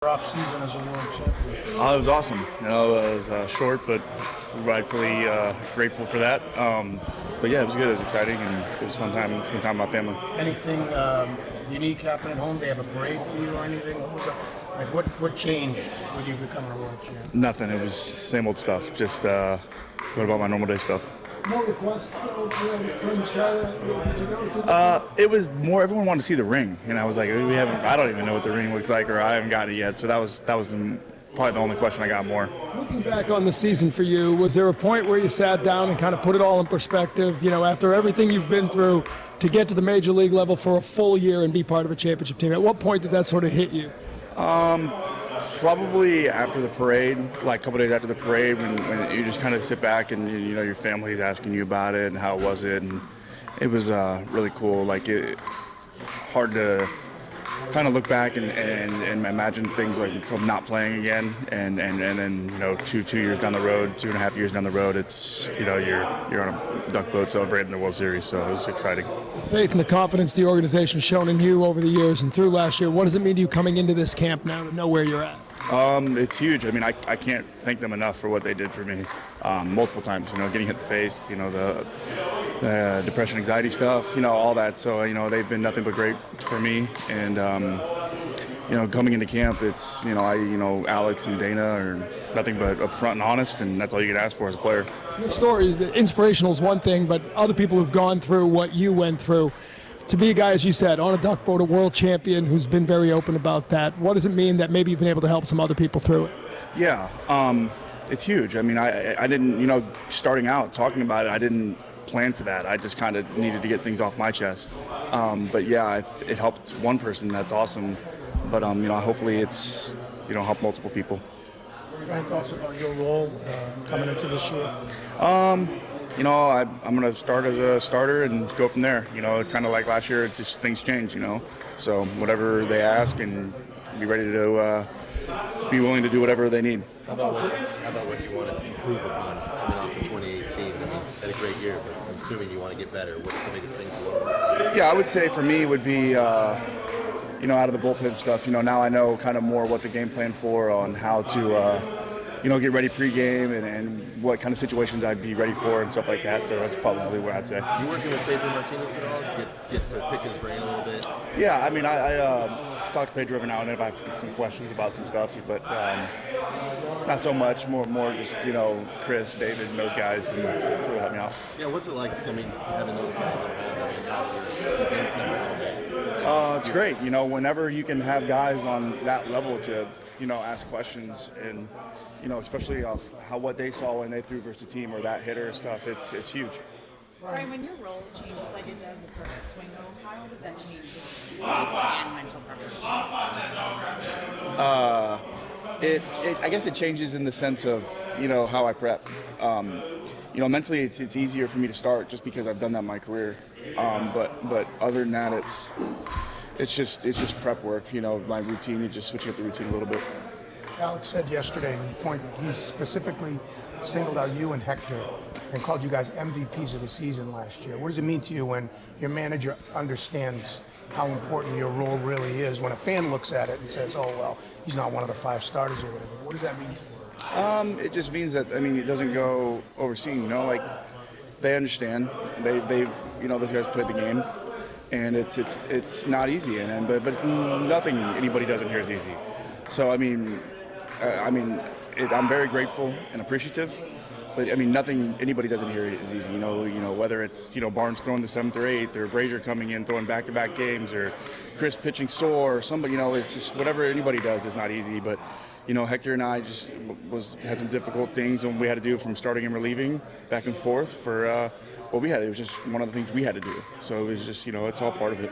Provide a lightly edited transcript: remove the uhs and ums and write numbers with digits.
Off season as a world champion. It was awesome. It was short, but rightfully grateful for that. But yeah, it was good. It was exciting, and it was a fun time. Spend time with my family. Anything unique happen at home? They have a parade for you or anything? What was it? Like what changed with you becoming a world champion? Nothing. It was same old stuff. Just what about my normal day stuff? More requests from Australia? Did you notice it? It was more. Everyone wanted to see the ring, and I was like, we haven't. I don't even know what the ring looks like, or I haven't got it yet. So that was probably the only question I got more. Looking back on the season for you, was there a point where you sat down and kind of put it all in perspective? You know, after everything you've been through, to get to the major league level for a full year and be part of a championship team. At what point did that sort of hit you? Probably after the parade, like a couple days after the parade, when you just kind of sit back and you know your family's asking you about it and how was it, and it was really cool. Like hard to kind of look back and imagine things like from not playing again, and then you know two years down the road, 2.5 years down the road, it's you know you're on a duck boat celebrating the World Series, so it was exciting. Faith and the confidence the organization's shown in you over the years and through last year, what does it mean to you coming into this camp now to know where you're at? It's huge. I mean, I can't thank them enough for what they did for me multiple times. You know, getting hit in the face, you know, the depression, anxiety stuff, you know, all that. So, you know, they've been nothing but great for me. And, you know, coming into camp, it's, you know, Alex and Dana are nothing but upfront and honest, and that's all you can ask for as a player. Your story, inspirational is one thing, but other people who've gone through what you went through, to be a guy, as you said, on a duck boat, a world champion who's been very open about that, what does it mean that maybe you've been able to help some other people through it? Yeah, it's huge. I mean, I didn't, you know, starting out talking about it, I didn't plan for that. I just kind of needed to get things off my chest. But yeah, it helped one person. That's awesome. But you know, hopefully it's help multiple people. Any thoughts about your role coming into this year? You know, I'm going to start as a starter and go from there. You know, it's kind of like last year, just things change, you know. So whatever they ask, and be ready to be willing to do whatever they need. How about what you want to improve upon coming off of 2018? I mean, had a great year, but I'm assuming you want to get better. What's the biggest things you want? Yeah, I would say for me would be, you know, out of the bullpen stuff. You know, now I know kind of more what the game plan for on how to, you know, get ready pregame and what kind of situations I'd be ready for and stuff like that. So that's probably what I'd say. You working with Pedro Martinez at all? Get to pick his brain a little bit? Yeah, I mean, I talk to Pedro every now and then if I have some questions about some stuff, but not so much. More just, you know, Chris, David, and those guys, and really help me out. Yeah, what's it like, I mean, having those guys around? I mean, now that you're in them a little bit. It's great. You know, whenever you can have guys on that level to, you know, ask questions and, you know, especially of what they saw when they threw versus the team or that hitter stuff, it's huge. Brian, when your role changes like it does, it sort of swing over, how does that change your physical and mental preparation? I guess it changes in the sense of, you know, how I prep. You know, mentally it's easier for me to start just because I've done that in my career. But other than that, it's just prep work. You know, my routine, you just switching up the routine a little bit. Alex said yesterday, he specifically singled out you and Hector and called you guys MVPs of the season last year. What does it mean to you when your manager understands how important your role really is? When a fan looks at it and says, "Oh well, he's not one of the 5 starters or whatever." What does that mean to you? It just means that, I mean, it doesn't go overseen. You know, like they understand. They've you know, those guys played the game, and it's not easy. But it's nothing anybody does in here is easy. So I mean, I'm very grateful and appreciative, but I mean, nothing anybody does in here is easy. You know, whether it's, you know, Barnes throwing the 7th or 8th, or Brazier coming in throwing back-to-back games, or Chris pitching sore, or somebody. You know, it's just whatever anybody does is not easy. But you know, Hector and I just had some difficult things and we had to do from starting and relieving back and forth for what we had. It was just one of the things we had to do. So it was just, you know, it's all part of it.